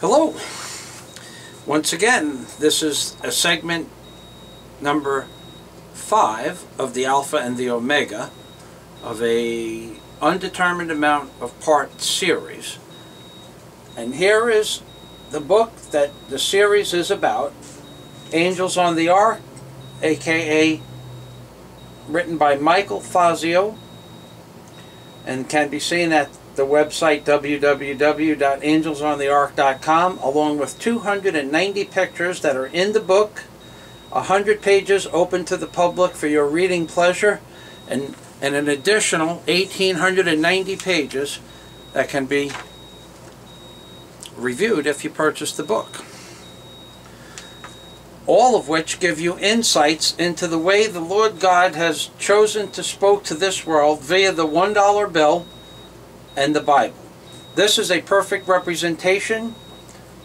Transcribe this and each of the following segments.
Hello. Once again, this is a segment number 5 of the Alpha and the Omega of a undetermined amount of part series. And here is the book that the series is about, Angels on the Ark, aka written by Michael Fazio, and can be seen at the website www.angelsontheark.com, along with 290 pictures that are in the book, 100 pages open to the public for your reading pleasure, and an additional 1,890 pages that can be reviewed if you purchase the book. All of which give you insights into the way the Lord God has chosen to spoke to this world via the $1 bill and the Bible. This is a perfect representation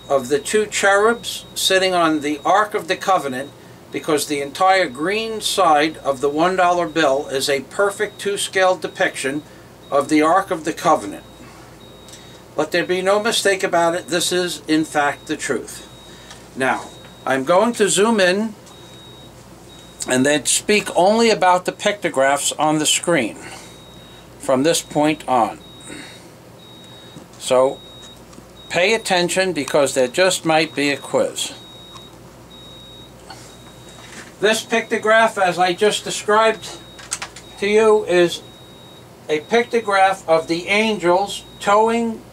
of the two cherubs sitting on the Ark of the Covenant, because the entire green side of the $1 bill is a perfect two-scale depiction of the Ark of the Covenant. Let there be no mistake about it, this is in fact the truth. Now, I'm going to zoom in and then speak only about the pictographs on the screen from this point on. So pay attention, because there just might be a quiz. This pictograph, as I just described to you, is a pictograph of the angels towing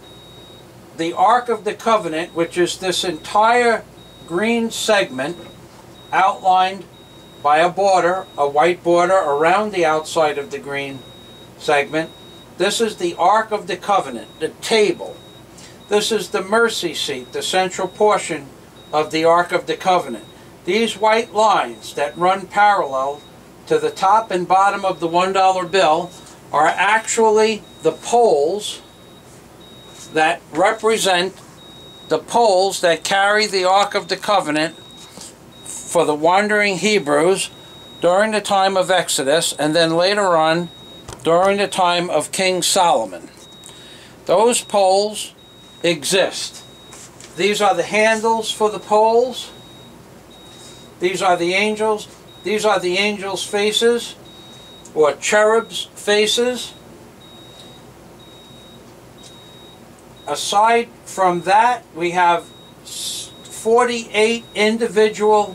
the Ark of the Covenant, which is this entire green segment outlined by a border, a white border around the outside of the green segment. This is the Ark of the Covenant, the table. This is the mercy seat, the central portion of the Ark of the Covenant. These white lines that run parallel to the top and bottom of the $1 bill are actually the poles that represent the poles that carry the Ark of the Covenant for the wandering Hebrews during the time of Exodus, and then later on during the time of King Solomon. Those poles exist. These are the handles for the poles. These are the angels. These are the angels' faces, or cherubs' faces. Aside from that, we have 48 individual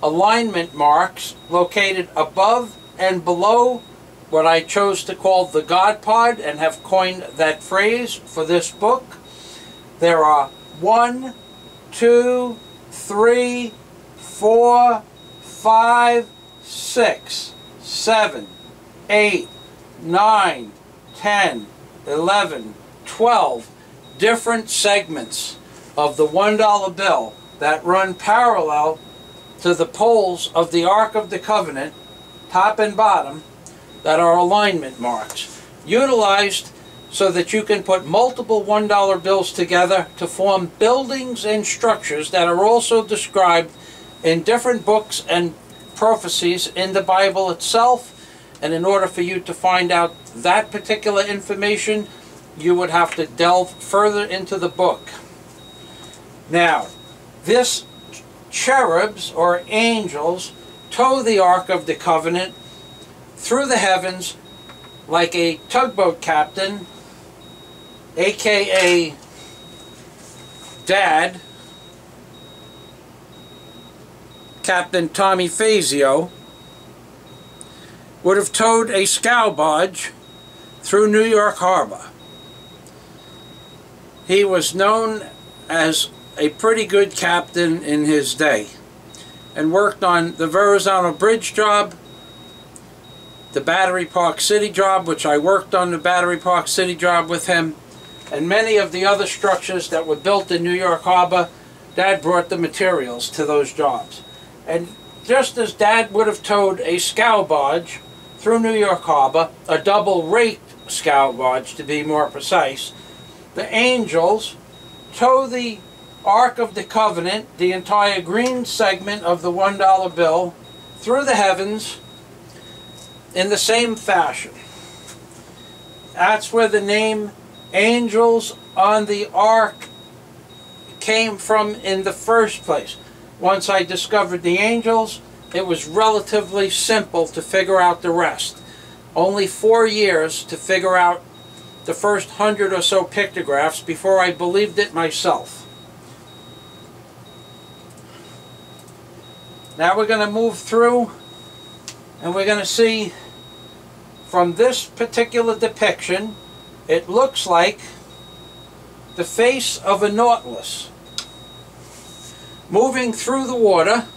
alignment marks located above and below what I chose to call the God Pod, and have coined that phrase for this book. There are 1, 2, 3, 4, 5, 6, 7, 8, 9, 10, 11, 12 different segments of the $1 bill that run parallel to the poles of the Ark of the Covenant, top and bottom, that are alignment marks, utilized so that you can put multiple $1 bills together to form buildings and structures that are also described in different books and prophecies in the Bible itself. And in order for you to find out that particular information, you would have to delve further into the book. Now, this cherubs, or angels, tow the Ark of the Covenant through the heavens like a tugboat captain, aka Dad, Captain Tommy Fazio, would have towed a scow barge through New York Harbor. He was known as a pretty good captain in his day, and worked on the Verrazano Bridge job, the Battery Park City job, which I worked on the Battery Park City job with him, and many of the other structures that were built in New York Harbor. Dad brought the materials to those jobs. And just as Dad would have towed a scow barge through New York Harbor, a double-raked scow barge to be more precise, the angels tow the Ark of the Covenant, the entire green segment of the $1 bill, through the heavens in the same fashion. That's where the name Angels on the Ark came from in the first place. Once I discovered the angels, it was relatively simple to figure out the rest. Only 4 years to figure out the first 100 or so pictographs before I believed it myself. Now we're going to move through and we're going to see from this particular depiction, it looks like the face of a nautilus moving through the water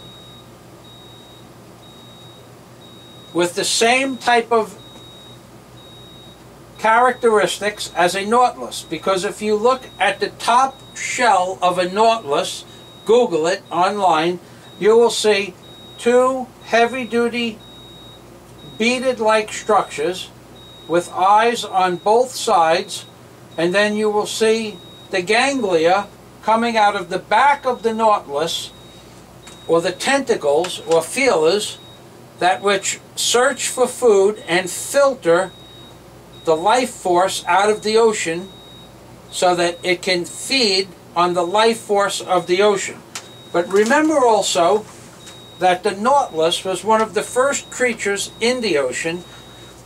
with the same type of characteristics as a nautilus, because if you look at the top shell of a nautilus, Google it online, you will see two heavy-duty beaded-like structures with eyes on both sides, and then you will see the ganglia coming out of the back of the nautilus, or the tentacles or feelers that which search for food and filter the life force out of the ocean so that it can feed on the life force of the ocean. But remember also that the nautilus was one of the first creatures in the ocean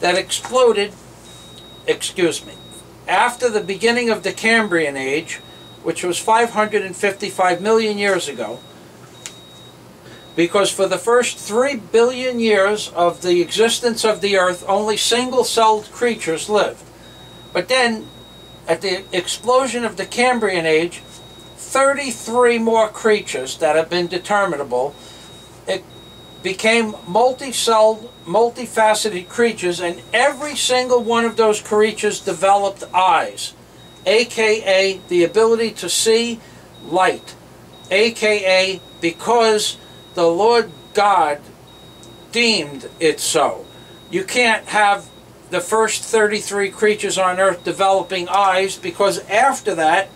that exploded, after the beginning of the Cambrian age, which was 555 million years ago, because for the first 3 billion years of the existence of the earth, only single-celled creatures lived. But then, at the explosion of the Cambrian age, 33 more creatures that have been determinable, it became multi-celled, multifaceted creatures, and every single one of those creatures developed eyes, aka the ability to see light, aka because the Lord God deemed it so. You can't have the first 33 creatures on earth developing eyes, because after that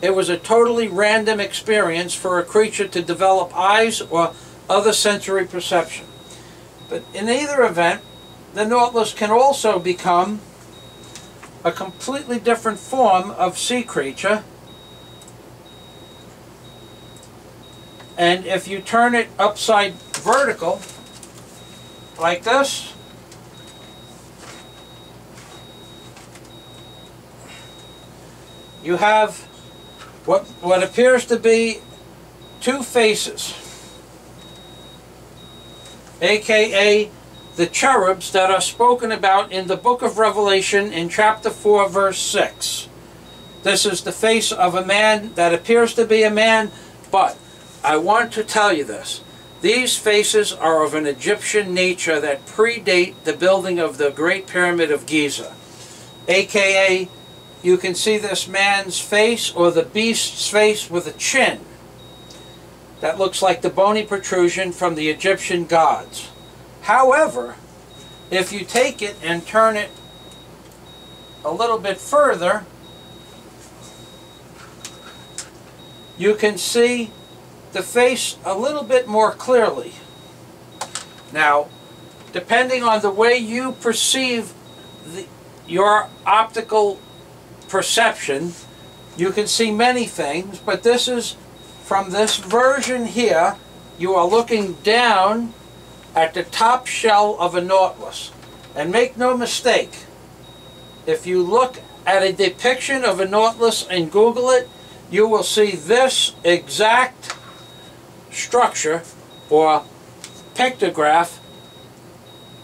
it was a totally random experience for a creature to develop eyes or other sensory perception. But in either event, the nautilus can also become a completely different form of sea creature. And if you turn it upside vertical, like this, you have what appears to be two faces, aka the cherubs that are spoken about in the book of Revelation in chapter 4, verse 6. This is the face of a man that appears to be a man, but I want to tell you this. These faces are of an Egyptian nature that predate the building of the Great Pyramid of Giza. AKA, you can see this man's face or the beast's face with a chin that looks like the bony protrusion from the Egyptian gods. However, if you take it and turn it a little bit further, you can see the face a little bit more clearly. Now, depending on the way you perceive your optical perception, you can see many things, but this is from this version here. You are looking down at the top shell of a nautilus. And make no mistake, if you look at a depiction of a nautilus and Google it, you will see this exact structure or pictograph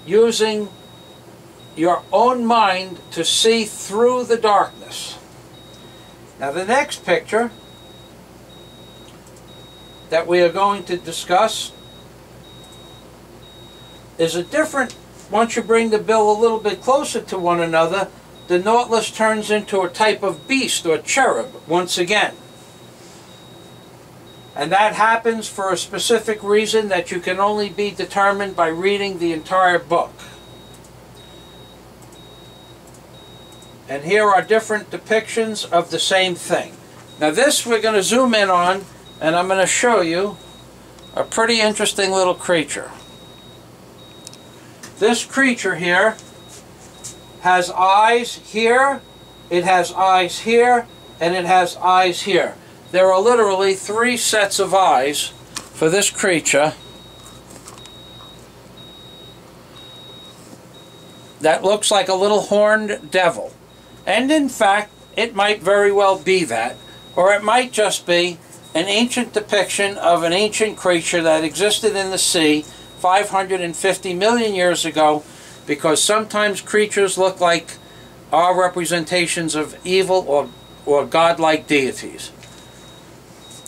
using your own mind to see through the darkness. Now the next picture that we are going to discuss is a different, once you bring the bill a little bit closer to one another, the nautilus turns into a type of beast or cherub once again. And that happens for a specific reason that you can only be determined by reading the entire book. And here are different depictions of the same thing. Now this we're going to zoom in on, and I'm going to show you a pretty interesting little creature. This creature here has eyes here, it has eyes here, and it has eyes here. there are literally 3 sets of eyes for this creature that looks like a little horned devil. And in fact, it might very well be that, or it might just be an ancient depiction of an ancient creature that existed in the sea 550 million years ago, because sometimes creatures look like our representations of evil or godlike deities.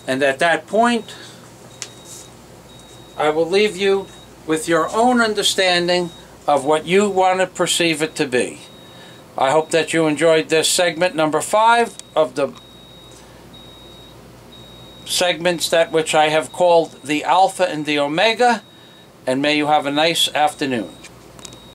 And at that point, I will leave you with your own understanding of what you want to perceive it to be. I hope that you enjoyed this segment number 5 of the segments that which I have called the Alpha and the Omega, and may you have a nice afternoon.